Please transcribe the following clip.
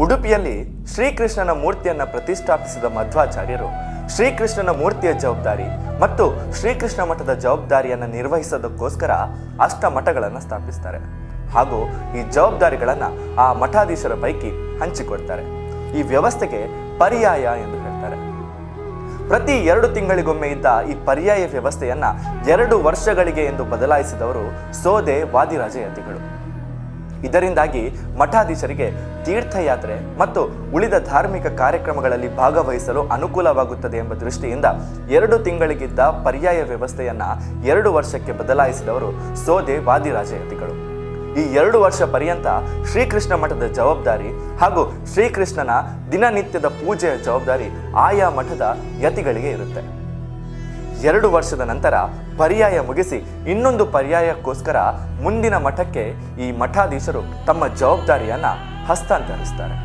ಉಡುಪಿಯಲ್ಲಿ ಶ್ರೀಕೃಷ್ಣನ ಮೂರ್ತಿಯನ್ನು ಪ್ರತಿಷ್ಠಾಪಿಸಿದ ಮಧ್ವಾಚಾರ್ಯರು ಶ್ರೀಕೃಷ್ಣನ ಮೂರ್ತಿಯ ಜವಾಬ್ದಾರಿ ಮತ್ತು ಶ್ರೀಕೃಷ್ಣ ಮಠದ ಜವಾಬ್ದಾರಿಯನ್ನು ನಿರ್ವಹಿಸೋದಕ್ಕೋಸ್ಕರ ಅಷ್ಟಮಠಗಳನ್ನು ಸ್ಥಾಪಿಸ್ತಾರೆ ಹಾಗೂ ಈ ಜವಾಬ್ದಾರಿಗಳನ್ನು ಆ ಮಠಾಧೀಶರ ಪೈಕಿ ಹಂಚಿಕೊಡ್ತಾರೆ. ಈ ವ್ಯವಸ್ಥೆಗೆ ಪರ್ಯಾಯ ಎಂದು ಹೇಳ್ತಾರೆ. ಪ್ರತಿ 2 ತಿಂಗಳಿಗೊಮ್ಮೆ ಇದ್ದ ಈ ಪರ್ಯಾಯ ವ್ಯವಸ್ಥೆಯನ್ನ 2 ವರ್ಷಗಳಿಗೆ ಎಂದು ಬದಲಾಯಿಸಿದವರು ಸೋದೆ ವಾದಿರಾಜ ಯತಿಗಳು. ಇದರಿಂದಾಗಿ ಮಠಾಧೀಶರಿಗೆ ತೀರ್ಥಯಾತ್ರೆ ಮತ್ತು ಉಳಿದ ಧಾರ್ಮಿಕ ಕಾರ್ಯಕ್ರಮಗಳಲ್ಲಿ ಭಾಗವಹಿಸಲು ಅನುಕೂಲವಾಗುತ್ತದೆ ಎಂಬ ದೃಷ್ಟಿಯಿಂದ 2 ತಿಂಗಳಿಗಿದ್ದ ಪರ್ಯಾಯ ವ್ಯವಸ್ಥೆಯನ್ನ 2 ವರ್ಷಕ್ಕೆ ಬದಲಾಯಿಸಿದವರು ಸೋದೆ ವಾದಿರಾಜ ಯತಿಗಳು. ಈ 2 ವರ್ಷ ಪರ್ಯಂತ ಶ್ರೀಕೃಷ್ಣ ಮಠದ ಜವಾಬ್ದಾರಿ ಹಾಗೂ ಶ್ರೀಕೃಷ್ಣನ ದಿನನಿತ್ಯದ ಪೂಜೆಯ ಜವಾಬ್ದಾರಿ ಆಯಾ ಮಠದ ಯತಿಗಳಿಗೆ ಇರುತ್ತೆ. 2 ವರ್ಷದ ನಂತರ ಪರ್ಯಾಯ ಮುಗಿಸಿ ಇನ್ನೊಂದು ಪರ್ಯಾಯಕ್ಕೋಸ್ಕರ ಮುಂದಿನ ಮಠಕ್ಕೆ ಈ ಮಠಾಧೀಶರು ತಮ್ಮ ಜವಾಬ್ದಾರಿಯನ್ನ ಹಸ್ತಾಂತರಿಸ್ತಾರೆ.